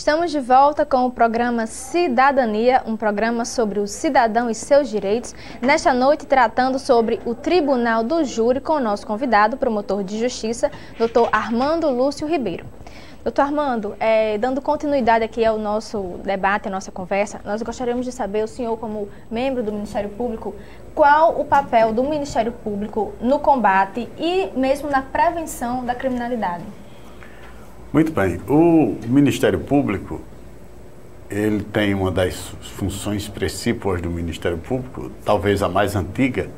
Estamos de volta com o programa Cidadania, um programa sobre o cidadão e seus direitos. Nesta noite, tratando sobre o Tribunal do Júri com o nosso convidado, promotor de justiça, Dr. Armando Lúcio Ribeiro. Doutor Armando, dando continuidade aqui ao nosso debate, à nossa conversa, nós gostaríamos de saber, o senhor como membro do Ministério Público, qual o papel do Ministério Público no combate e mesmo na prevenção da criminalidade? Muito bem. O Ministério Público, ele tem uma das funções principais do Ministério Público, talvez a mais antiga,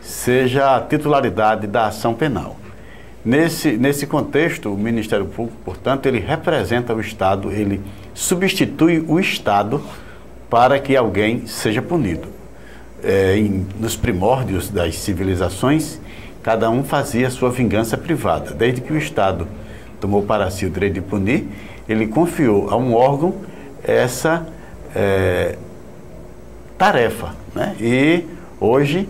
seja a titularidade da ação penal. Nesse contexto, o Ministério Público, portanto, ele representa o Estado, ele substitui o Estado para que alguém seja punido. Nos primórdios das civilizações, cada um fazia sua vingança privada. Desde que o Estado tomou para si o direito de punir, ele confiou a um órgão essa tarefa, né? E hoje,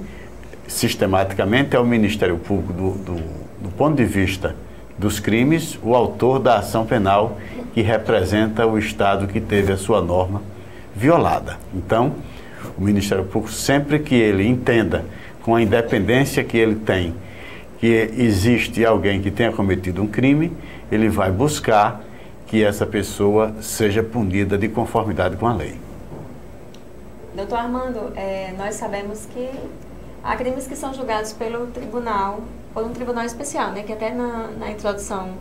sistematicamente, é o Ministério Público, do ponto de vista dos crimes, o autor da ação penal que representa o Estado que teve a sua norma violada. Então, o Ministério Público, sempre que ele entenda, com a independência que ele tem, que existe alguém que tenha cometido um crime, ele vai buscar que essa pessoa seja punida de conformidade com a lei. Doutor Armando, nós sabemos que há crimes que são julgados pelo tribunal, por um tribunal especial, né? Que até na introdução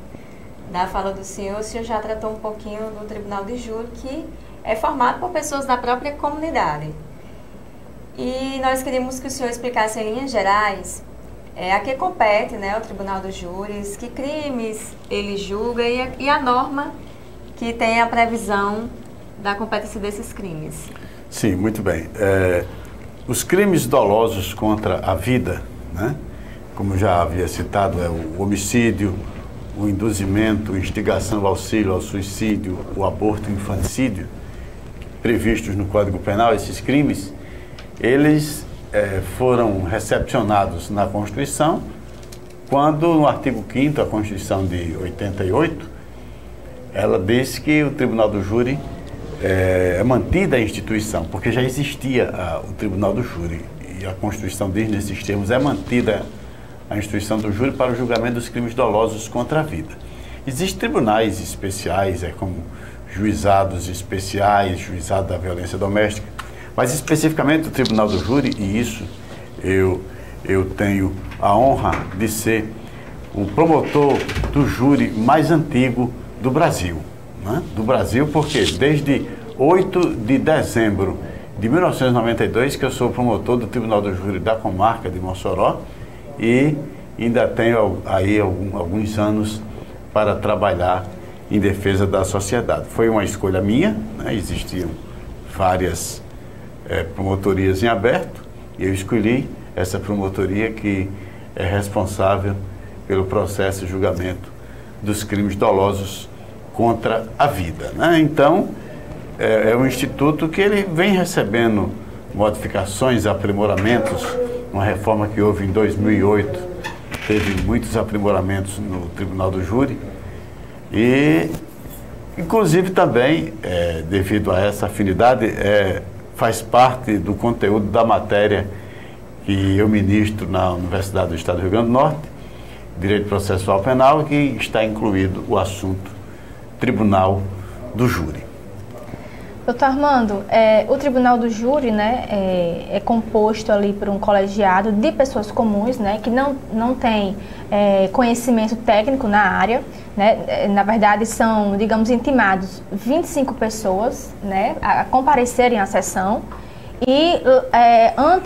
da fala do senhor, o senhor já tratou um pouquinho do Tribunal de Júri, que é formado por pessoas da própria comunidade. E nós queríamos que o senhor explicasse em linhas gerais a que compete, né, o Tribunal dos Júris, que crimes ele julga e a norma que tem a previsão da competência desses crimes. Sim, muito bem. Os crimes dolosos contra a vida, né, como já havia citado, é o homicídio, o induzimento, a instigação ao auxílio ao suicídio, o aborto e o infanticídio, previstos no Código Penal, esses crimes, eles foram recepcionados na Constituição, quando no artigo 5º, a Constituição de 88, ela diz que o Tribunal do Júri é mantida a instituição, porque já existia o Tribunal do Júri, e a Constituição diz nesses termos, é mantida a instituição do júri para o julgamento dos crimes dolosos contra a vida. Existem tribunais especiais, como juizados especiais, juizado da violência doméstica, mas especificamente o Tribunal do Júri, e isso eu tenho a honra de ser o promotor do júri mais antigo do Brasil. Né? Do Brasil, porque desde 8 de dezembro de 1992 que eu sou promotor do Tribunal do Júri da comarca de Mossoró e ainda tenho aí alguns anos para trabalhar em defesa da sociedade. Foi uma escolha minha, né? Existiam várias promotorias em aberto, e eu escolhi essa promotoria que é responsável pelo processo de julgamento dos crimes dolosos contra a vida, né? Então, é um instituto que ele vem recebendo modificações, aprimoramentos, uma reforma que houve em 2008, teve muitos aprimoramentos no Tribunal do Júri, e, inclusive, também, devido a essa afinidade, faz parte do conteúdo da matéria que eu ministro na Universidade do Estado do Rio Grande do Norte, Direito Processual Penal, que está incluído o assunto Tribunal do Júri. Doutor Armando, o Tribunal do Júri, né, é composto ali por um colegiado de pessoas comuns, né, que não tem conhecimento técnico na área, né, na verdade são, digamos, intimados 25 pessoas, né, a comparecerem à sessão e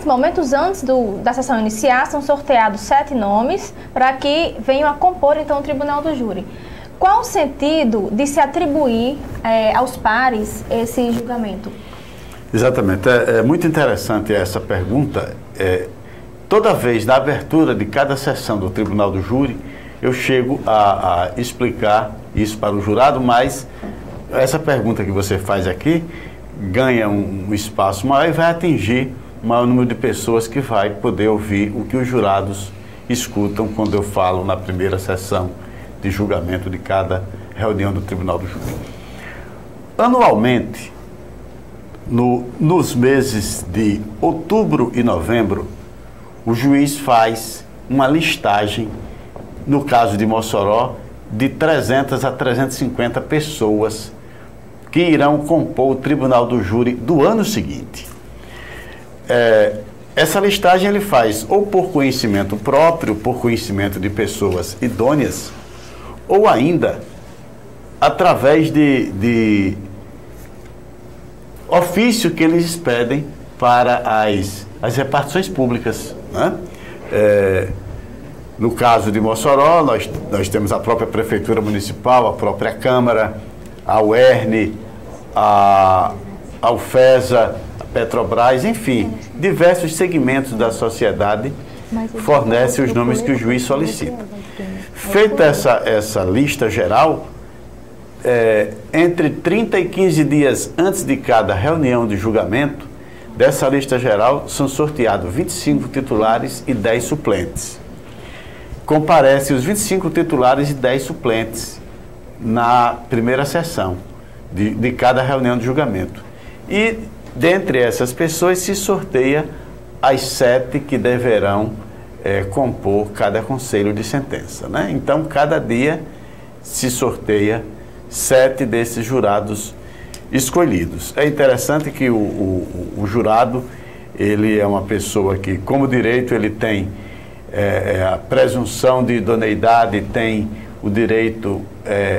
momentos antes da sessão iniciar são sorteados 7 nomes para que venham a compor então o Tribunal do Júri. Qual o sentido de se atribuir aos pares esse julgamento? Exatamente. É muito interessante essa pergunta. Toda vez, na abertura de cada sessão do Tribunal do Júri, eu chego a explicar isso para o jurado, mas essa pergunta que você faz aqui ganha um espaço maior e vai atingir o maior número de pessoas que vai poder ouvir o que os jurados escutam quando eu falo na primeira sessão de julgamento de cada reunião do Tribunal do Júri. Anualmente, nos meses de outubro e novembro, o juiz faz uma listagem, no caso de Mossoró, de 300 a 350 pessoas que irão compor o Tribunal do Júri do ano seguinte. Essa listagem ele faz ou por conhecimento próprio, por conhecimento de pessoas idôneas, ou ainda através de ofício que eles pedem para as repartições públicas, né? No caso de Mossoró, nós temos a própria Prefeitura Municipal, a própria Câmara, a UERN, a UFESA, a Petrobras, enfim, diversos segmentos da sociedade fornecem os nomes que o juiz solicita. Feita essa lista geral, entre 30 e 15 dias antes de cada reunião de julgamento, dessa lista geral são sorteados 25 titulares e 10 suplentes. Comparecem os 25 titulares e 10 suplentes na primeira sessão de cada reunião de julgamento. E, dentre essas pessoas, se sorteia as 7 que deverão compor cada conselho de sentença, né? Então, cada dia se sorteia 7 desses jurados escolhidos. É interessante que o jurado, ele é uma pessoa que, como direito, ele tem a presunção de idoneidade, tem o direito,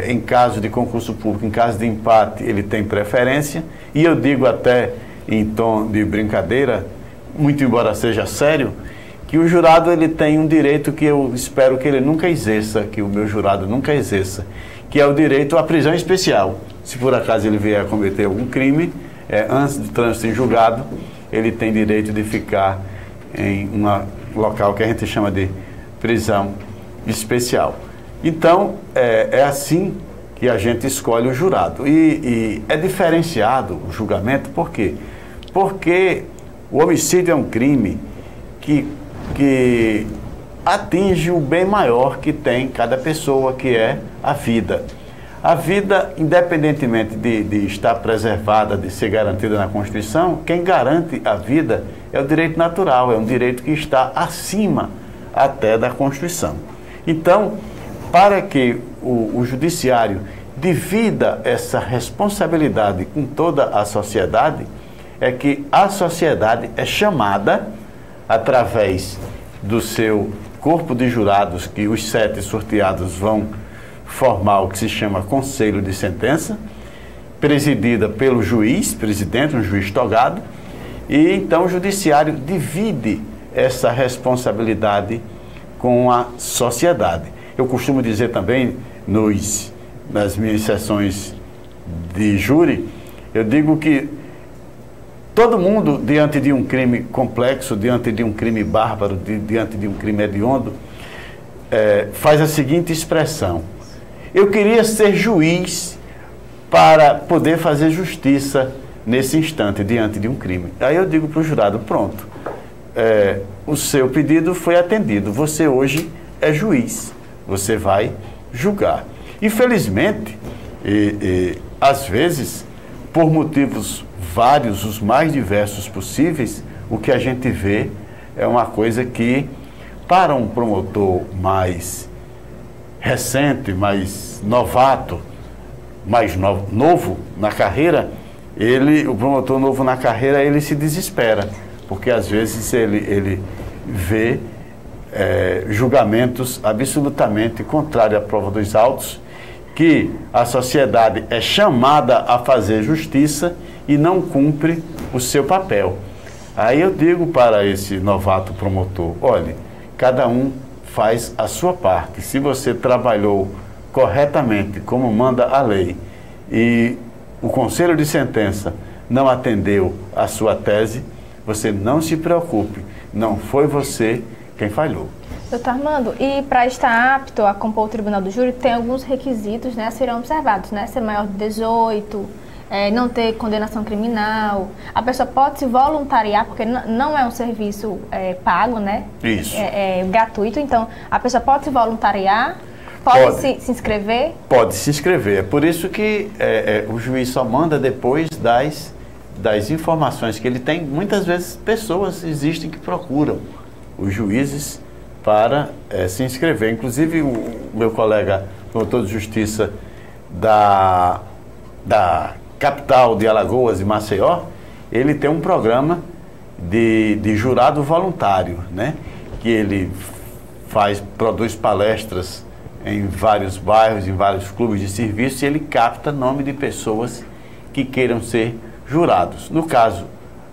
em caso de concurso público, em caso de empate, ele tem preferência, e eu digo até em tom de brincadeira, muito embora seja sério, que o jurado ele tem um direito que eu espero que ele nunca exerça, que o meu jurado nunca exerça, que é o direito à prisão especial. Se por acaso ele vier a cometer algum crime, antes de trânsito em julgado, ele tem direito de ficar em um local que a gente chama de prisão especial. Então, é assim que a gente escolhe o jurado. E é diferenciado o julgamento, por quê? Porque o homicídio é um crime que atinge o bem maior que tem cada pessoa, que é a vida. A vida, independentemente de estar preservada, de ser garantida na Constituição, quem garante a vida é o direito natural, é um direito que está acima até da Constituição. Então, para que o judiciário divida essa responsabilidade com toda a sociedade, é que a sociedade é chamada, através do seu corpo de jurados, que os 7 sorteados vão formar o que se chama Conselho de Sentença, presidida pelo juiz, presidente, um juiz togado, e então o judiciário divide essa responsabilidade com a sociedade. Eu costumo dizer também, nas minhas sessões de júri, eu digo que todo mundo, diante de um crime complexo, diante de um crime bárbaro, diante de um crime hediondo, faz a seguinte expressão: eu queria ser juiz para poder fazer justiça nesse instante, diante de um crime. Aí eu digo para o jurado: pronto, o seu pedido foi atendido, você hoje é juiz, você vai julgar. Infelizmente, às vezes, por motivos vários, os mais diversos possíveis, o que a gente vê é uma coisa que, para um promotor mais recente, mais novato, mais novo na carreira, o promotor novo na carreira, ele se desespera, porque às vezes ele vê julgamentos absolutamente contrários à prova dos autos, que a sociedade é chamada a fazer justiça e não cumpre o seu papel. Aí eu digo para esse novato promotor: olhe, cada um faz a sua parte. Se você trabalhou corretamente, como manda a lei, e o Conselho de Sentença não atendeu a sua tese, você não se preocupe, não foi você quem falhou. Doutor Armando, e para estar apto a compor o Tribunal do Júri, tem alguns requisitos, né, a serem observados, né? Ser maior de 18, não ter condenação criminal. A pessoa pode se voluntariar, porque não é um serviço pago, né? Isso. É gratuito, então a pessoa pode se voluntariar. Pode se inscrever? Pode se inscrever. É por isso que o juiz só manda depois das informações que ele tem. Muitas vezes pessoas existem que procuram os juízes para se inscrever. Inclusive o meu colega promotor de justiça da capital de Alagoas e Maceió, ele tem um programa de jurado voluntário, né? Que ele produz palestras em vários bairros, em vários clubes de serviço, e ele capta nome de pessoas que queiram ser jurados. No caso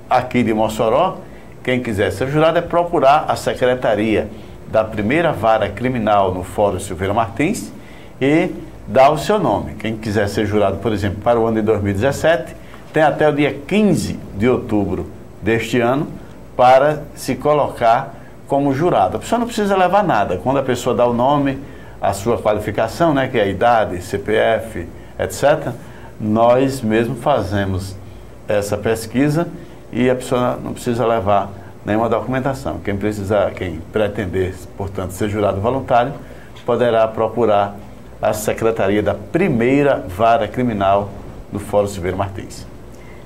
aqui de Mossoró, quem quiser ser jurado é procurar a secretaria da primeira vara criminal no Fórum Silveira Martins e dar o seu nome. Quem quiser ser jurado, por exemplo, para o ano de 2017, tem até o dia 15 de outubro deste ano para se colocar como jurado. A pessoa não precisa levar nada. Quando a pessoa dá o nome, a sua qualificação, né, que é a idade, CPF, etc., nós mesmo fazemos essa pesquisa e a pessoa não precisa levar nenhuma documentação. Quem pretender, portanto, ser jurado voluntário, poderá procurar a secretaria da primeira vara criminal do Fórum Silveira Martins.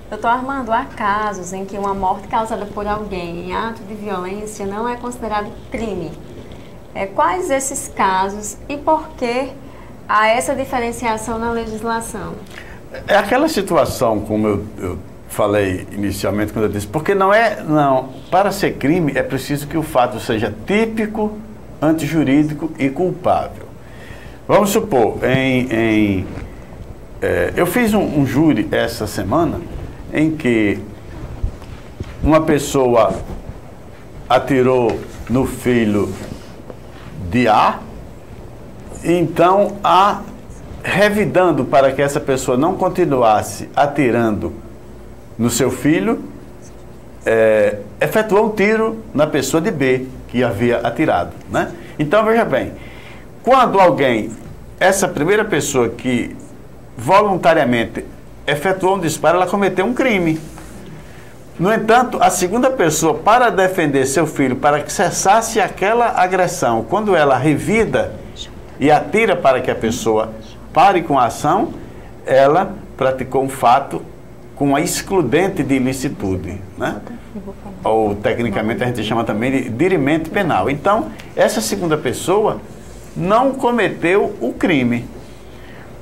Doutor Armando, há casos em que uma morte causada por alguém em ato de violência não é considerado crime. Quais esses casos e por que há essa diferenciação na legislação? É aquela situação, como eu falei inicialmente, quando eu disse, porque para ser crime é preciso que o fato seja típico, antijurídico e culpável. Vamos supor, eu fiz um júri essa semana em que uma pessoa atirou no filho de A, então revidando para que essa pessoa não continuasse atirando no seu filho, efetuou um tiro na pessoa de B, que havia atirado, né? Então, veja bem, quando essa primeira pessoa que voluntariamente efetuou um disparo, ela cometeu um crime. No entanto, a segunda pessoa, para defender seu filho, para que cessasse aquela agressão, quando ela revida e atira para que a pessoa pare com a ação, ela praticou um fato com a excludente de ilicitude, né? Ou tecnicamente a gente chama também de dirimento penal. Então, essa segunda pessoa não cometeu o crime.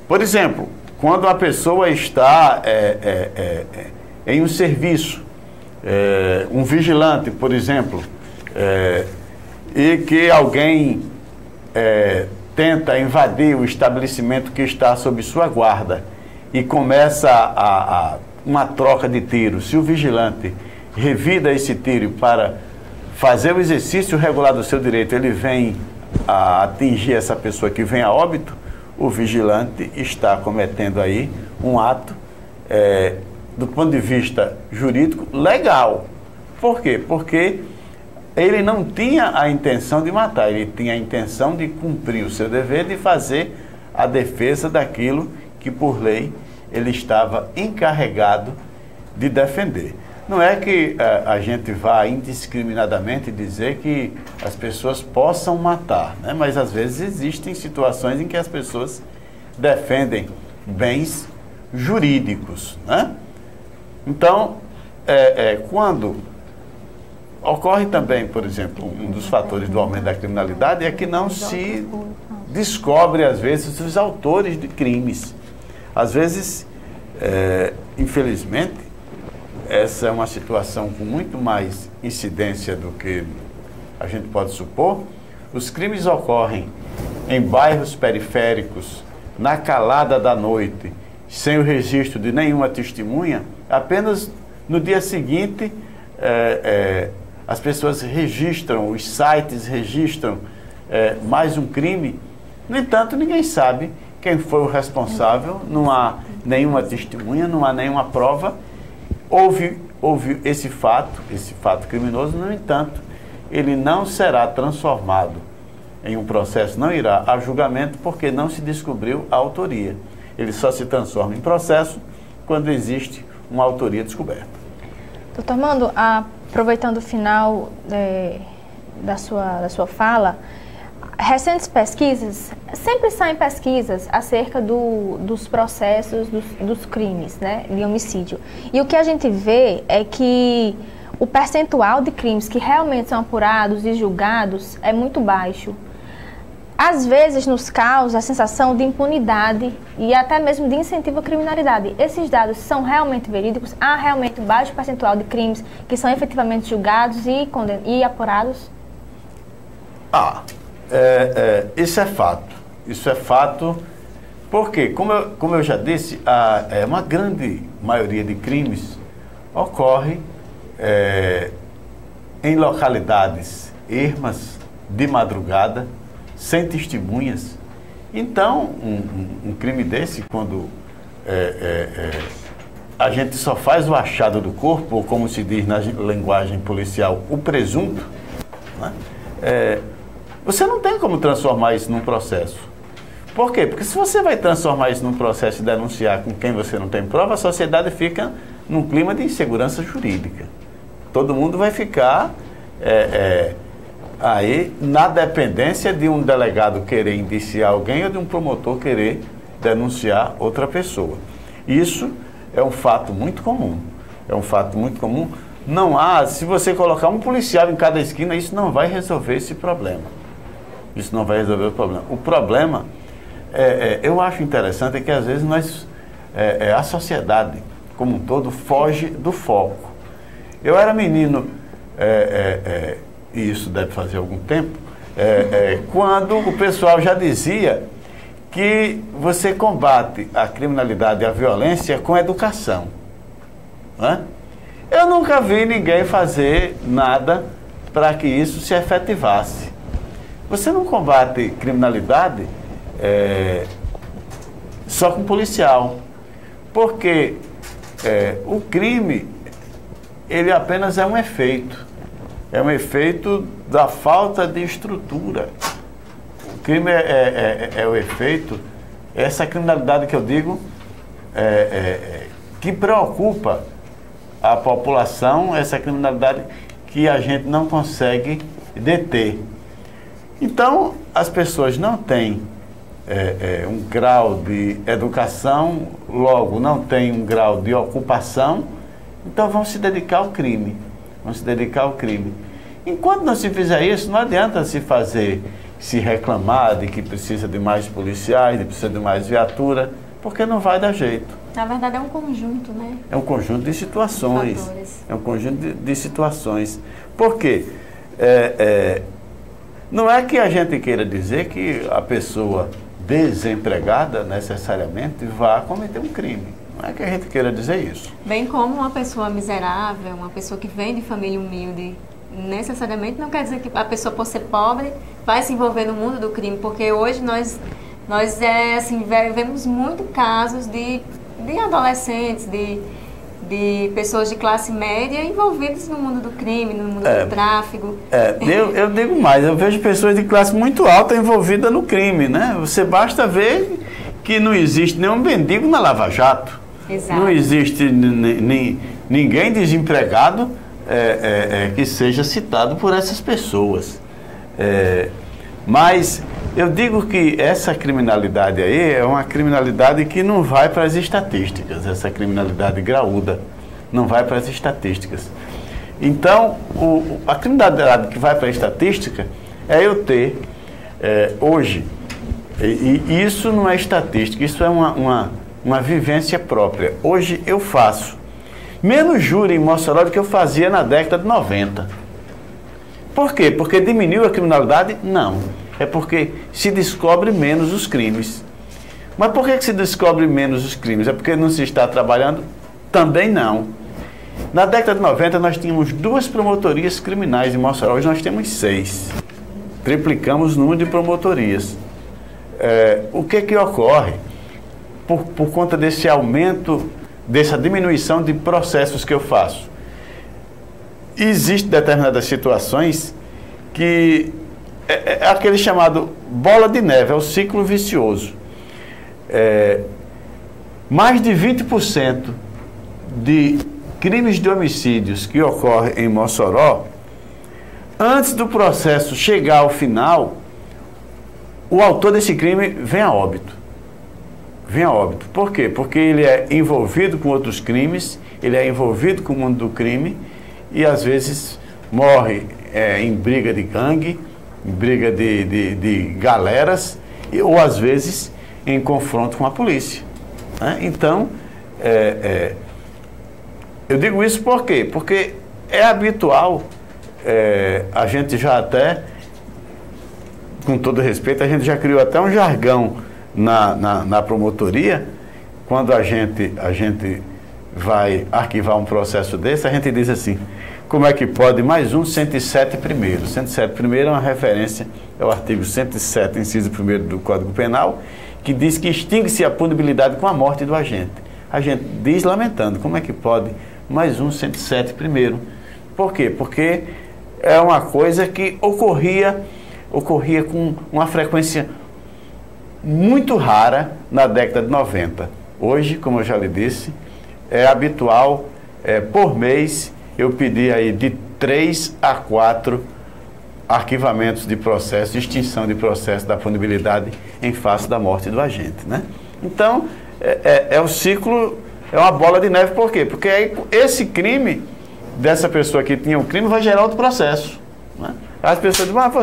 Por exemplo, quando a pessoa está em um serviço, um vigilante, por exemplo, e que alguém tenta invadir o estabelecimento que está sob sua guarda e começa uma troca de tiros, se o vigilante revida esse tiro para fazer o exercício regular do seu direito, ele vem a atingir essa pessoa que vem a óbito, o vigilante está cometendo aí um ato, do ponto de vista jurídico, legal. Por quê? Porque ele não tinha a intenção de matar, ele tinha a intenção de cumprir o seu dever de fazer a defesa daquilo que, por lei, ele estava encarregado de defender. Não é que a gente vá indiscriminadamente dizer que as pessoas possam matar, né? Mas às vezes existem situações em que as pessoas defendem bens jurídicos, né? Então, quando ocorre também, por exemplo, um dos fatores do aumento da criminalidade é que não se descobre, às vezes, os autores de crimes. Às vezes, infelizmente, essa é uma situação com muito mais incidência do que a gente pode supor. Os crimes ocorrem em bairros periféricos, na calada da noite, sem o registro de nenhuma testemunha. Apenas no dia seguinte, as pessoas registram, os sites registram mais um crime. No entanto, ninguém sabe quem foi o responsável, não há nenhuma testemunha, não há nenhuma prova. Houve esse fato criminoso, no entanto, ele não será transformado em um processo, não irá a julgamento, porque não se descobriu a autoria. Ele só se transforma em processo quando existe uma autoria descoberta. Doutor Armando, aproveitando o final da sua fala, recentes pesquisas, sempre saem pesquisas acerca dos processos, dos crimes, né, de homicídio. E o que a gente vê é que o percentual de crimes que realmente são apurados e julgados é muito baixo. Às vezes nos causa a sensação de impunidade e até mesmo de incentivo à criminalidade. Esses dados são realmente verídicos? Há realmente um baixo percentual de crimes que são efetivamente julgados e apurados? Isso é fato. Isso é fato porque, como eu já disse, uma grande maioria de crimes ocorre em localidades ermas, de madrugada, sem testemunhas. Então, um crime desse, quando a gente só faz o achado do corpo, ou como se diz na linguagem policial, o presunto, né? Você não tem como transformar isso num processo. Por quê? Porque se você vai transformar isso num processo e denunciar com quem você não tem prova, a sociedade fica num clima de insegurança jurídica. Todo mundo vai ficar aí na dependência de um delegado querer indiciar alguém ou de um promotor querer denunciar outra pessoa. Isso é um fato muito comum. É um fato muito comum. Não há, se você colocar um policial em cada esquina, isso não vai resolver esse problema. Isso não vai resolver o problema. O problema, eu acho interessante, é que às vezes a sociedade como um todo foge do foco. Eu era menino, e isso deve fazer algum tempo, quando o pessoal já dizia que você combate a criminalidade e a violência com educação, né? Eu nunca vi ninguém fazer nada para que isso se efetivasse. Você não combate criminalidade só com policial, porque o crime, ele apenas é um efeito da falta de estrutura. O crime é o efeito, essa criminalidade que eu digo, que preocupa a população, essa criminalidade que a gente não consegue deter. Então, as pessoas não têm um grau de educação, logo não têm um grau de ocupação, então vão se dedicar ao crime. Enquanto não se fizer isso, não adianta se reclamar de que precisa de mais policiais, de precisa de mais viatura, porque não vai dar jeito. Na verdade é um conjunto, né? É um conjunto de situações. É um conjunto de situações. Por quê? Não é que a gente queira dizer que a pessoa desempregada necessariamente vá cometer um crime. Não é que a gente queira dizer isso. Bem como uma pessoa miserável, uma pessoa que vem de família humilde, necessariamente não quer dizer que a pessoa, por ser pobre, vai se envolver no mundo do crime, porque hoje nós vemos muito casos de adolescentes, de pessoas de classe média envolvidas no mundo do crime, no mundo do tráfico. Eu digo mais, eu vejo pessoas de classe muito alta envolvidas no crime, né? Você basta ver que não existe nenhum mendigo na Lava Jato. Exato. Não existe ninguém desempregado que seja citado por essas pessoas. Mas eu digo que essa criminalidade aí é uma criminalidade que não vai para as estatísticas, essa criminalidade graúda não vai para as estatísticas. Então, a criminalidade que vai para a estatística é eu ter, hoje, e isso não é estatística, isso é uma vivência própria. Hoje eu faço menos júri em Mossoró do que eu fazia na década de 90. Por quê? Porque diminuiu a criminalidade? Não. É porque se descobre menos os crimes. Mas por que se descobre menos os crimes? É porque não se está trabalhando? Também não. Na década de 90 nós tínhamos 2 promotorias criminais em Mossoró, hoje nós temos 6. Triplicamos o número de promotorias. O que ocorre? Por conta desse aumento, dessa diminuição de processos que eu faço. Existem determinadas situações que é aquele chamado bola de neve, é o ciclo vicioso. Mais de 20% de crimes de homicídios que ocorrem em Mossoró, antes do processo chegar ao final, o autor desse crime vem a óbito. Vem a óbito. Por quê? Porque ele é envolvido com outros crimes, ele é envolvido com o mundo do crime e às vezes morre em briga de gangue, em briga de galeras, ou às vezes em confronto com a polícia. Né? Então, eu digo isso por quê? Porque é habitual, a gente já até, com todo respeito, a gente já criou até um jargão na promotoria. Quando a gente vai arquivar um processo desse, a gente diz assim: como é que pode mais um 107 primeiro? 107 primeiro é uma referência ao artigo 107, inciso 1º do Código Penal, que diz que extingue-se a punibilidade com a morte do agente. A gente diz lamentando, como é que pode mais um 107 primeiro? Por quê? Porque é uma coisa que ocorria com uma frequência muito rara na década de 90. Hoje, como eu já lhe disse, é habitual, por mês, eu pedi aí de 3 a 4 arquivamentos de processo, de extinção de processo da punibilidade em face da morte do agente, né? Então, o ciclo, é uma bola de neve. Por quê? Porque aí, esse crime, dessa pessoa que tinha um crime, vai gerar outro processo, né? As pessoas dizem: mas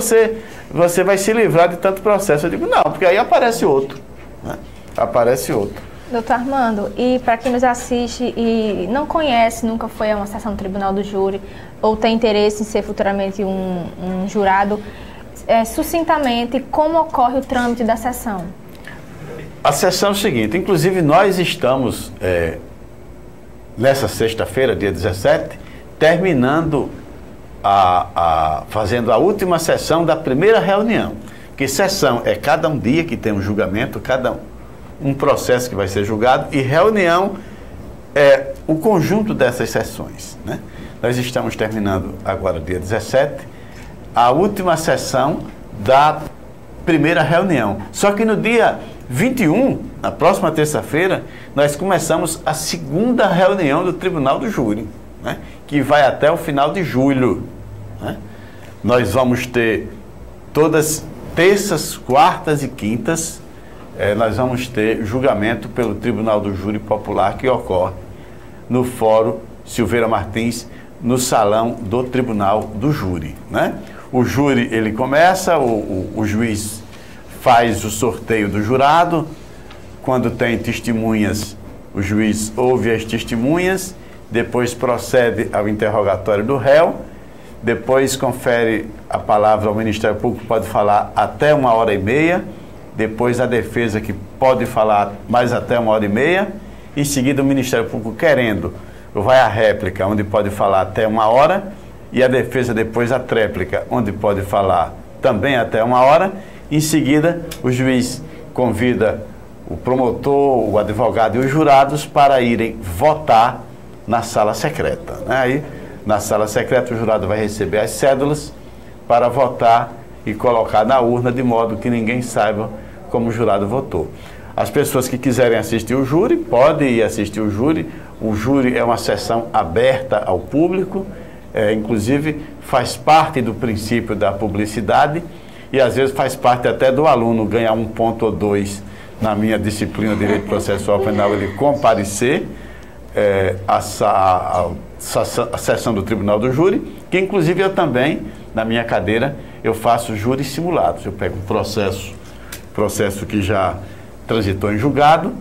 você vai se livrar de tanto processo. Eu digo: não, porque aí aparece outro, né? Aparece outro. Doutor Armando, e para quem nos assiste e não conhece, nunca foi a uma sessão do Tribunal do Júri, ou tem interesse em ser futuramente um jurado, sucintamente, como ocorre o trâmite da sessão? A sessão é o seguinte: inclusive nós estamos, nessa sexta-feira, dia 17, terminando, fazendo a última sessão da primeira reunião. Porque sessão é cada um dia que tem um julgamento, cada um processo que vai ser julgado, e reunião é o conjunto dessas sessões, né? Nós estamos terminando agora, dia 17, a última sessão da primeira reunião. Só que no dia 21, na próxima terça-feira, nós começamos a segunda reunião do Tribunal do Júri, né? Que vai até o final de julho, né? Nós vamos ter todas terças, quartas e quintas, nós vamos ter julgamento pelo Tribunal do Júri Popular, que ocorre no Fórum Silveira Martins, no salão do Tribunal do Júri, né? O júri, ele começa, o juiz faz o sorteio do jurado. Quando tem testemunhas, o juiz ouve as testemunhas, depois procede ao interrogatório do réu, depois confere a palavra ao Ministério Público, pode falar até 1h30, depois a defesa, que pode falar mais até 1h30, em seguida o Ministério Público, querendo, vai à réplica, onde pode falar até 1 hora, e a defesa depois a tréplica, onde pode falar também até 1 hora. Em seguida, o juiz convida o promotor, o advogado e os jurados para irem votar na sala secreta, né? Aí, na sala secreta, o jurado vai receber as cédulas para votar e colocar na urna, de modo que ninguém saiba como o jurado votou. As pessoas que quiserem assistir o júri, podem ir assistir o júri. O júri é uma sessão aberta ao público, inclusive faz parte do princípio da publicidade, e às vezes faz parte até do aluno ganhar 1 ponto ou 2 na minha disciplina de Direito Processual Penal, ele comparecer à sessão do Tribunal do Júri, que inclusive eu também, na minha cadeira, eu faço júris simulados. Eu pego um processo que já transitou em julgado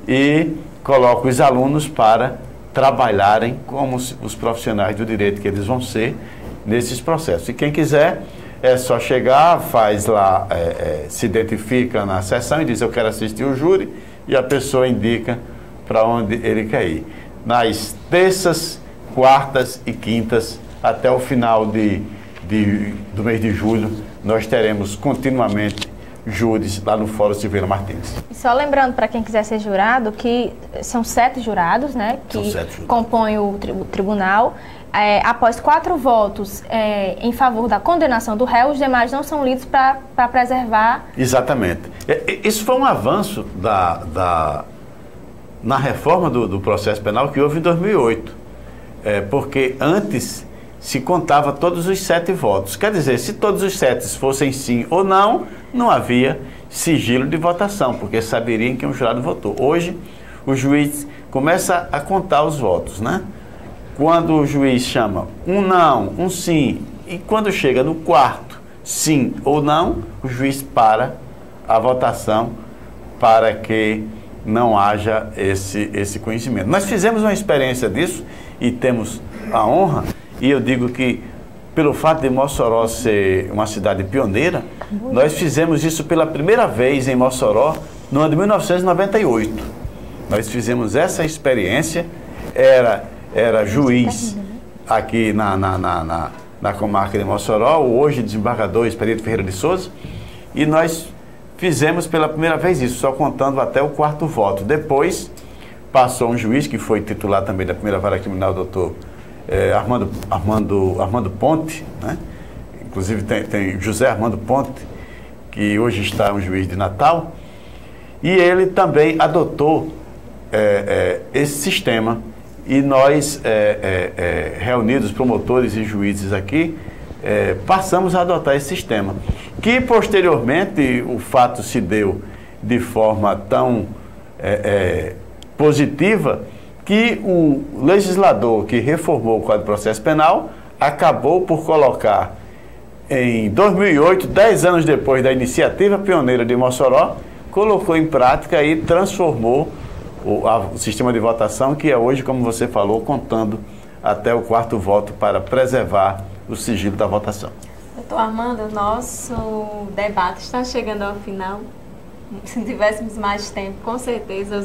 e coloco os alunos para trabalharem como os profissionais do direito que eles vão ser nesses processos. E quem quiser, é só chegar, faz lá, se identifica na sessão e diz: eu quero assistir o júri, e a pessoa indica para onde ele quer ir. Nas terças, quartas e quintas, até o final do mês de julho, nós teremos continuamente júris lá no Fórum Silveira Martins. Só lembrando para quem quiser ser jurado que são 7 jurados, né, que compõem o tribunal. Após 4 votos em favor da condenação do réu, os demais não são lidos para preservar. Exatamente. Isso foi um avanço na reforma do processo penal que houve em 2008. Porque antes se contava todos os 7 votos. Quer dizer, se todos os 7 fossem sim ou não, não havia sigilo de votação, porque saberiam que um jurado votou. Hoje, o juiz começa a contar os votos, né? Quando o juiz chama um não, um sim, e quando chega no quarto, sim ou não, o juiz para a votação para que não haja esse conhecimento. Nós fizemos uma experiência disso e temos a honra, e eu digo que pelo fato de Mossoró ser uma cidade pioneira, nós fizemos isso pela primeira vez em Mossoró no ano de 1998. Nós fizemos essa experiência, era juiz aqui na comarca de Mossoró, o hoje desembargador Expedito Ferreira de Souza, e nós fizemos pela primeira vez isso, só contando até o 4º voto. Depois passou um juiz que foi titular também da primeira vara criminal, doutor Armando Ponte, né? Inclusive tem José Armando Ponte, que hoje está um juiz de Natal, e ele também adotou esse sistema, e nós, reunidos, promotores e juízes aqui, passamos a adotar esse sistema, que posteriormente o fato se deu de forma tão positiva, que o legislador que reformou o Código de Processo Penal acabou por colocar em 2008, 10 anos depois da iniciativa pioneira de Mossoró, colocou em prática e transformou o sistema de votação, que é hoje, como você falou, contando até o 4º voto para preservar o sigilo da votação. Doutor Armando, o nosso debate está chegando ao final. Se tivéssemos mais tempo, com certeza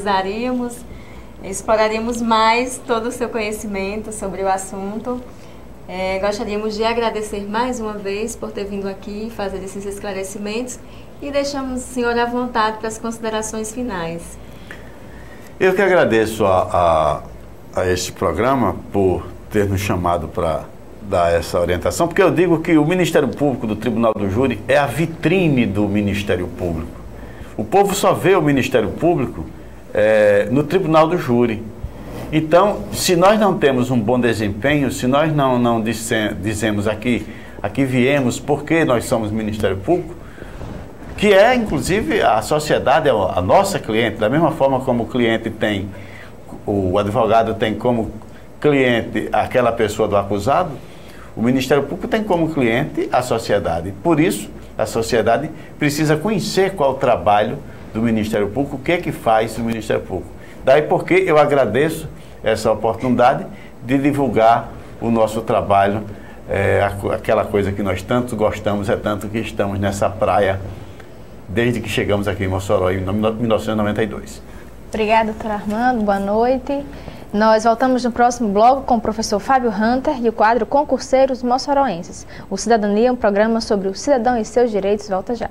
exploraríamos mais todo o seu conhecimento sobre o assunto. Gostaríamos de agradecer mais uma vez por ter vindo aqui fazer esses esclarecimentos e deixamos o senhor à vontade para as considerações finais. Eu que agradeço a este programa por ter nos chamado para dar essa orientação, porque eu digo que o Ministério Público do Tribunal do Júri é a vitrine do Ministério Público. O povo só vê o Ministério Público no Tribunal do Júri. Então, se nós não temos um bom desempenho, se nós não dizemos aqui viemos porque nós somos Ministério Público, que é, inclusive, a sociedade, a nossa cliente, da mesma forma como o cliente tem, o advogado tem como cliente aquela pessoa do acusado, o Ministério Público tem como cliente a sociedade. Por isso, a sociedade precisa conhecer qual é o trabalho do Ministério Público, o que é que faz o Ministério Público. Daí porque eu agradeço essa oportunidade de divulgar o nosso trabalho, aquela coisa que nós tanto gostamos, tanto que estamos nessa praia desde que chegamos aqui em Mossoró em 1992. Obrigada, doutor Armando. Boa noite. Nós voltamos no próximo bloco com o professor Fábio Hunter e o quadro Concurseiros Mossoroenses. O Cidadania é um programa sobre o cidadão e seus direitos. Volta já.